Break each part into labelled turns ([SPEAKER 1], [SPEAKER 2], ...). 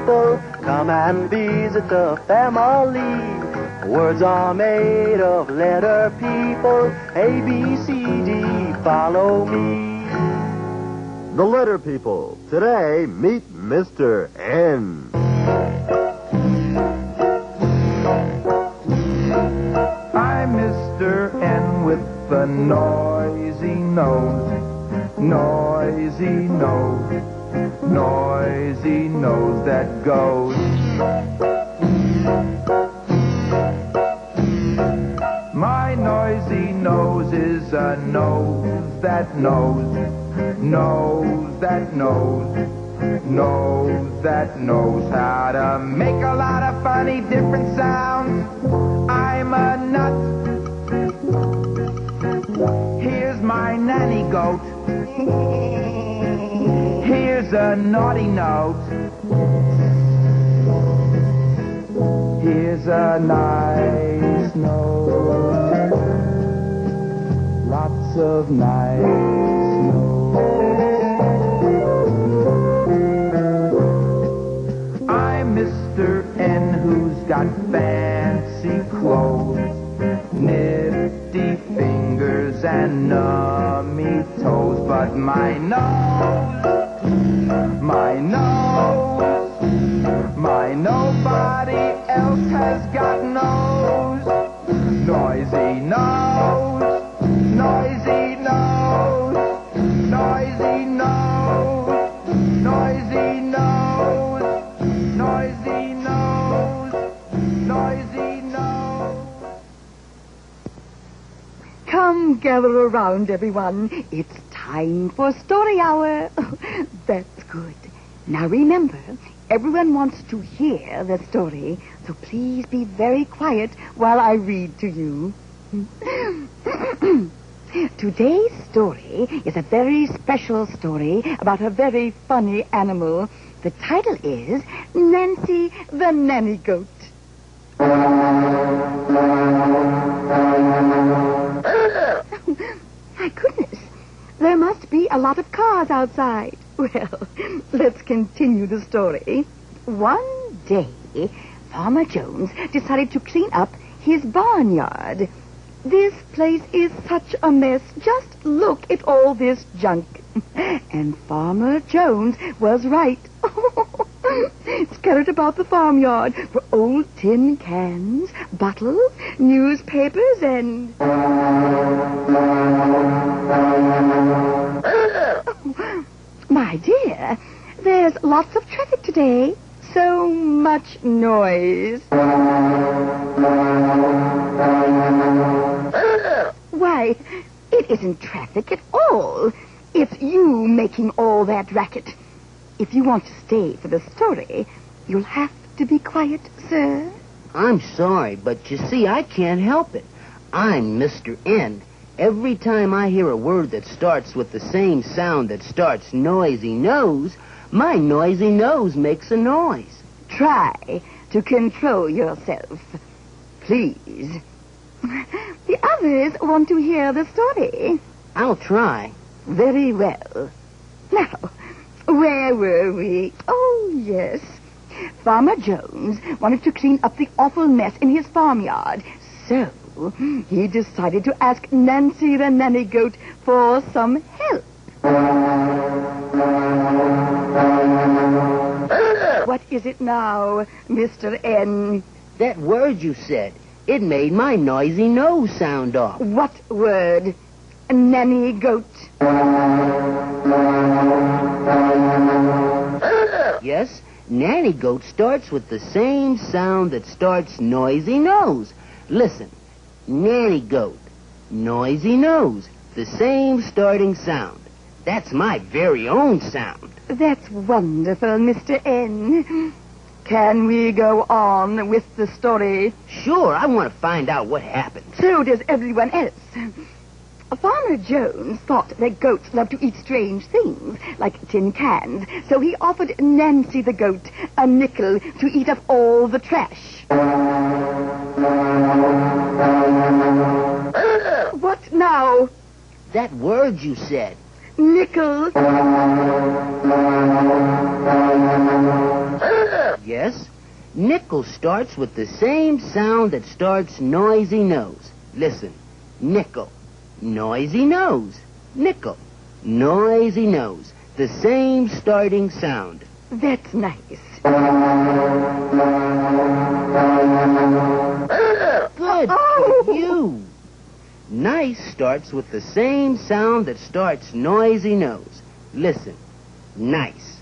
[SPEAKER 1] people, come and visit the family. Words are made of letter people, A, B, C, D, follow me.
[SPEAKER 2] The letter people. Today, meet Mr. N.
[SPEAKER 3] I'm Mr. N with the noisy nose. Noisy nose. Noisy nose that goes. My noisy nose is a nose that knows. Knows that knows. Knows that knows how to make a lot of funny different sounds. I'm a nut. Here's my nanny goat. Here's a naughty note. Here's a nice note. Lots of nice notes. I'm Mr. N who's got fancy clothes, nifty fingers and nummy toes, but my nose, nobody else has got nose. Noisy nose, noisy nose, noisy nose, noisy nose, noisy nose, noisy nose.
[SPEAKER 4] Come gather around, everyone. It's time for story hour. That's good. Now remember, everyone wants to hear the story, so please be very quiet while I read to you. Today's story is a very special story about a very funny animal. The title is Nancy the Nanny Goat. My goodness, there must be a lot of cars outside. Well, let's continue the story. One day, Farmer Jones decided to clean up his barnyard. This place is such a mess. Just look at all this junk. And Farmer Jones was right. Scattered about the farmyard were old tin cans, bottles, newspapers, and... My dear, there's lots of traffic today. So much noise. Why, it isn't traffic at all. It's you making all that racket. If you want to stay for the story, you'll have to be quiet, sir.
[SPEAKER 5] I'm sorry, but you see, I can't help it. I'm Mr. N. Every time I hear a word that starts with the same sound that starts noisy nose, my noisy nose makes a noise.
[SPEAKER 4] Try to control yourself, please. The others want to hear the story.
[SPEAKER 5] I'll try.
[SPEAKER 4] Very well. Now, where were we? Oh, yes. Farmer Jones wanted to clean up the awful mess in his farmyard, so he decided to ask Nancy the Nanny Goat for some help. What is it now, Mr. N?
[SPEAKER 5] That word you said, it made my noisy nose sound off.
[SPEAKER 4] What word? Nanny Goat.
[SPEAKER 5] Yes, Nanny Goat starts with the same sound that starts noisy nose. Listen, Nanny Goat, noisy nose, the same starting sound. That's my very own sound.
[SPEAKER 4] That's wonderful, Mr. N. Can we go on with the story?
[SPEAKER 5] Sure, I want to find out what happened.
[SPEAKER 4] So does everyone else. Farmer Jones thought that goats love to eat strange things, like tin cans, so he offered Nancy the goat a nickel to eat up all the trash. What now?
[SPEAKER 5] That word you said.
[SPEAKER 4] Nickel.
[SPEAKER 5] Yes, nickel starts with the same sound that starts noisy nose. Listen, nickel, noisy nose, nickel, noisy nose. The same starting sound.
[SPEAKER 4] That's nice.
[SPEAKER 5] Good for you. Nice starts with the same sound that starts noisy nose. Listen, nice,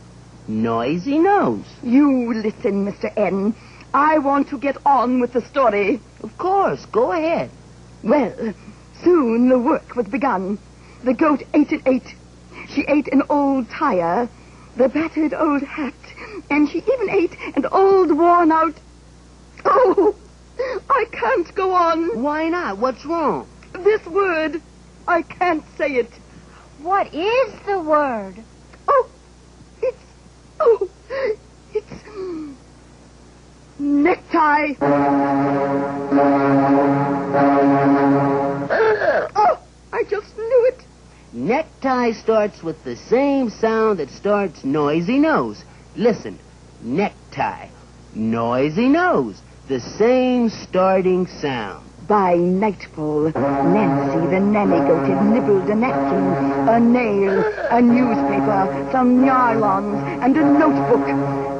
[SPEAKER 5] noisy nose.
[SPEAKER 4] You listen, Mr. N. I want to get on with the story.
[SPEAKER 5] Of course, go ahead.
[SPEAKER 4] Well, soon the work was begun. The goat ate and ate. She ate an old tire, the battered old hat, and she even ate an old worn-out... Oh, I can't go on.
[SPEAKER 5] Why not? What's wrong?
[SPEAKER 4] This word, I can't say it.
[SPEAKER 6] What is the word?
[SPEAKER 4] It's necktie. Oh, I just knew it.
[SPEAKER 5] Necktie starts with the same sound that starts noisy nose. Listen, necktie, noisy nose, the same starting sound.
[SPEAKER 4] By nightfall, Nancy the nanny goat had nibbled a napkin, a nail, a newspaper, some nylons, and a notebook.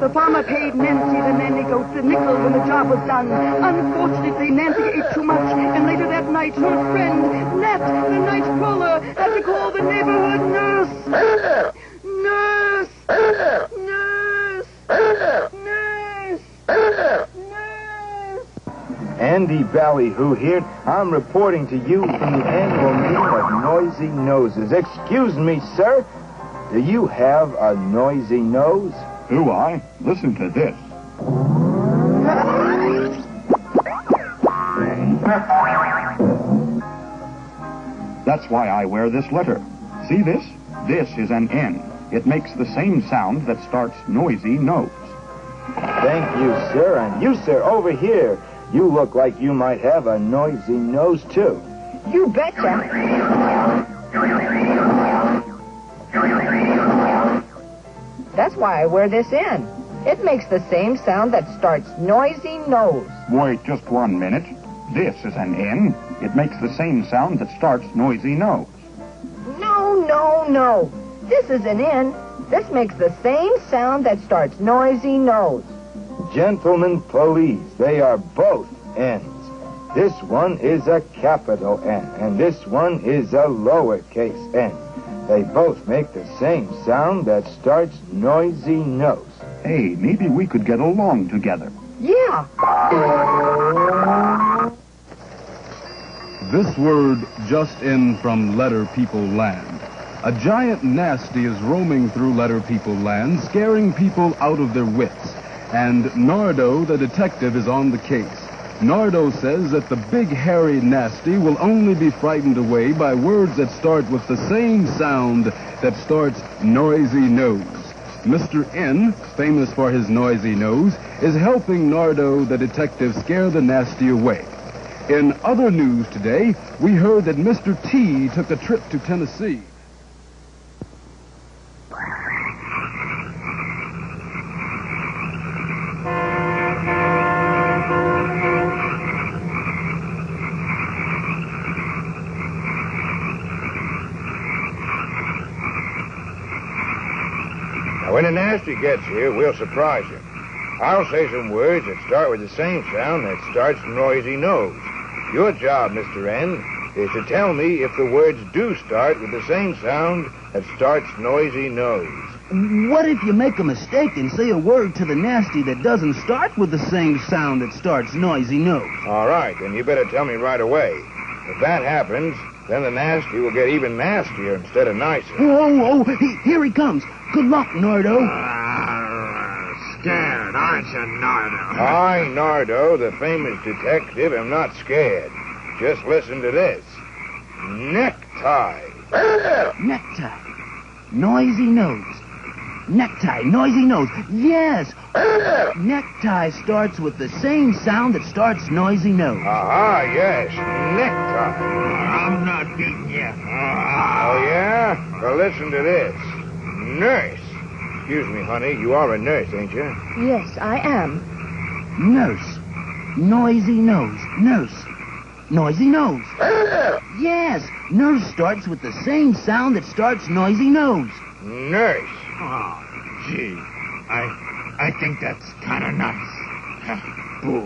[SPEAKER 4] The farmer paid Nancy the nanny goat the nickel when the job was done. Unfortunately, Nancy ate too much, and later that night, her friend, Nat, the night crawler, had to call the neighborhood nurse. Nurse! Nurse! Nurse! Nurse!
[SPEAKER 3] Andy Ballyhoo here. I'm reporting to you from the annual meeting of Noisy Noses. Excuse me, sir. Do you have a noisy nose?
[SPEAKER 7] Do I? Listen to this. That's why I wear this letter. See this? This is an N. It makes the same sound that starts noisy nose.
[SPEAKER 3] Thank you, sir. And you, sir, over here. You look like you might have a noisy nose, too.
[SPEAKER 4] You betcha.
[SPEAKER 8] That's why I wear this in. It makes the same sound that starts noisy nose.
[SPEAKER 7] Wait just 1 minute. This is an N. It makes the same sound that starts noisy nose.
[SPEAKER 8] No. This is an N. This makes the same sound that starts noisy nose.
[SPEAKER 3] Gentlemen, please, they are both N's. This one is a capital N, and this one is a lowercase n. They both make the same sound that starts noisy nose.
[SPEAKER 7] Hey, maybe we could get along together.
[SPEAKER 8] Yeah.
[SPEAKER 9] This word just in from Letter People Land. A giant nasty is roaming through Letter People Land, scaring people out of their wits. And Nardo, the detective, is on the case. Nardo says that the big hairy nasty will only be frightened away by words that start with the same sound that starts noisy nose. Mr. N, famous for his noisy nose, is helping Nardo, the detective, scare the nasty away. In other news today, we heard that Mr. T took a trip to Tennessee.
[SPEAKER 10] When the nasty gets here, we'll surprise him. I'll say some words that start with the same sound that starts noisy nose. Your job, Mr. N, is to tell me if the words do start with the same sound that starts noisy nose.
[SPEAKER 5] What if you make a mistake and say a word to the nasty that doesn't start with the same sound that starts noisy nose?
[SPEAKER 10] All right, then you better tell me right away. If that happens, then the nasty will get even nastier instead of nicer.
[SPEAKER 5] Here he comes. Good luck, Nardo.
[SPEAKER 10] Scared, aren't you, Nardo? I, Nardo, the famous detective, am not scared. Just listen to this. Necktie.
[SPEAKER 5] Necktie. Noisy nose. Necktie, noisy nose. Yes. Necktie starts with the same sound that starts noisy nose.
[SPEAKER 10] Aha, yes. Necktie.
[SPEAKER 11] I'm not beating you.
[SPEAKER 10] Oh, yeah? Well, listen to this. Nurse. Excuse me, honey. You are a nurse, ain't you?
[SPEAKER 8] Yes, I am.
[SPEAKER 5] Nurse. Noisy nose. Nurse. Noisy nose. Yes. Nurse starts with the same sound that starts noisy nose.
[SPEAKER 10] Nurse.
[SPEAKER 11] Oh, gee. I think that's kind of nice. Boo.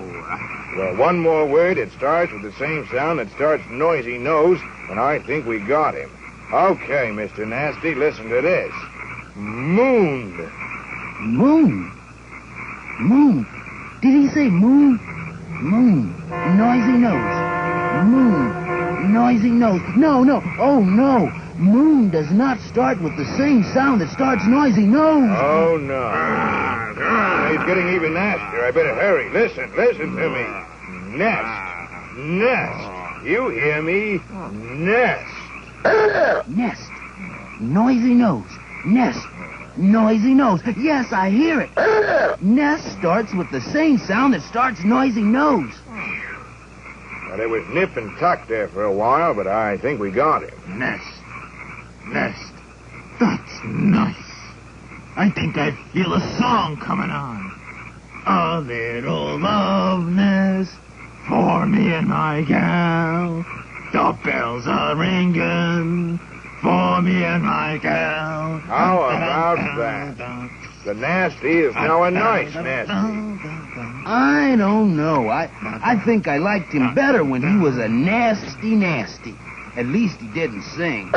[SPEAKER 10] Well, one more word. It starts with the same sound that starts noisy nose, and I think we got him. Okay, Mr. Nasty, listen to this. Moon.
[SPEAKER 5] Moon. Moon. Did he say moon? Moon. Noisy nose. Moon. Noisy nose. No. Oh, no. Moon does not start with the same sound that starts noisy nose.
[SPEAKER 10] Oh, no. He's getting even nastier. I better hurry. Listen to me. Nest. You hear me? Nest.
[SPEAKER 5] Nest. Noisy nose. Nest. Noisy nose. Yes, I hear it. Nest starts with the same sound that starts noisy nose.
[SPEAKER 10] Well, there was nip and tuck there for a while, but I think we got him.
[SPEAKER 11] Nest. That's nice. I think I feel a song coming on. A little love nest for me and my gal. The bells are ringing for me and my gal.
[SPEAKER 10] How about that? The Nasty is now a nice Nasty.
[SPEAKER 5] I don't know. I think I liked him better when he was a nasty. At least he didn't sing.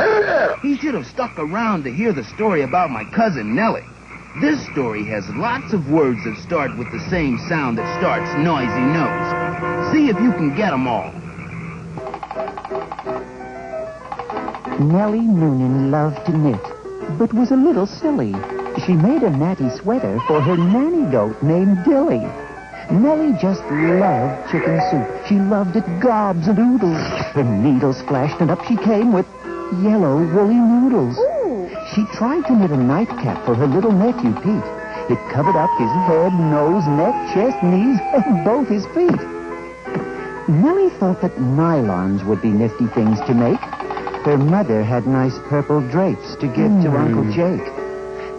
[SPEAKER 5] He should have stuck around to hear the story about my cousin Nellie. This story has lots of words that start with the same sound that starts noisy nose. See if you can get them all.
[SPEAKER 12] Nellie Noonan loved to knit, but was a little silly. She made a natty sweater for her nanny goat named Dilly. Nellie just loved chicken soup. She loved it gobs and oodles. Her needles flashed, and up she came with yellow woolly noodles.
[SPEAKER 6] Ooh.
[SPEAKER 12] She tried to knit a nightcap for her little nephew Pete. It covered up his head, nose, neck, chest, knees, and both his feet. Nellie thought that nylons would be nifty things to make. Her mother had nice purple drapes to give to Uncle Jake.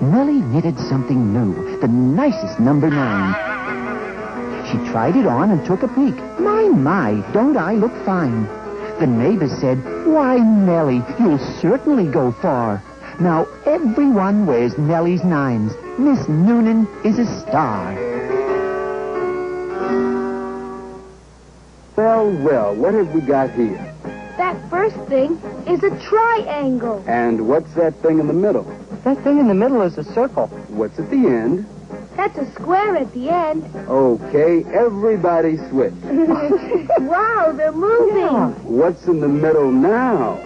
[SPEAKER 12] Nellie knitted something new, the nicest number 9. She tried it on and took a peek. My, don't I look fine? The neighbors said, "Why, Nellie, you'll certainly go far." Now everyone wears Nellie's 9s. Miss Noonan is a star.
[SPEAKER 13] Well, what have we got here?
[SPEAKER 6] That first thing is a triangle.
[SPEAKER 13] And what's that thing in the middle?
[SPEAKER 8] That thing in the middle is a circle.
[SPEAKER 13] What's at the end?
[SPEAKER 6] That's a square at the end.
[SPEAKER 13] Okay, everybody switch.
[SPEAKER 6] Wow, they're moving.
[SPEAKER 8] Yeah.
[SPEAKER 13] What's in the middle now?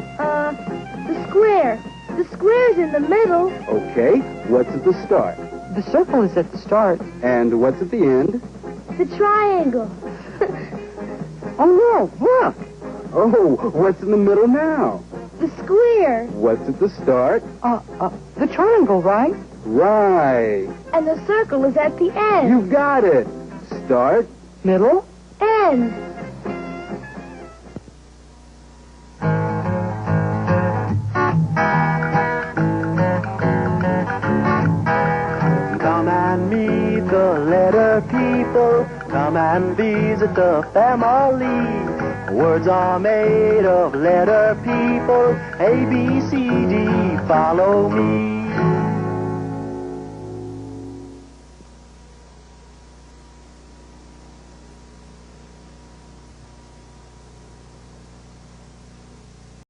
[SPEAKER 6] The square. The square's in the middle.
[SPEAKER 13] Okay, what's at the start?
[SPEAKER 8] The circle is at the start.
[SPEAKER 13] And what's at the end?
[SPEAKER 6] The triangle.
[SPEAKER 13] Oh, no, look! Oh, what's in the middle now?
[SPEAKER 6] The square.
[SPEAKER 13] What's at the start?
[SPEAKER 8] The triangle, right?
[SPEAKER 13] Right.
[SPEAKER 6] And the circle is at the end.
[SPEAKER 13] You got it. Start.
[SPEAKER 8] Middle.
[SPEAKER 6] End.
[SPEAKER 1] Come and meet the letter people. Come and visit the family. Words are made of letter people. A, B, C, D, follow me.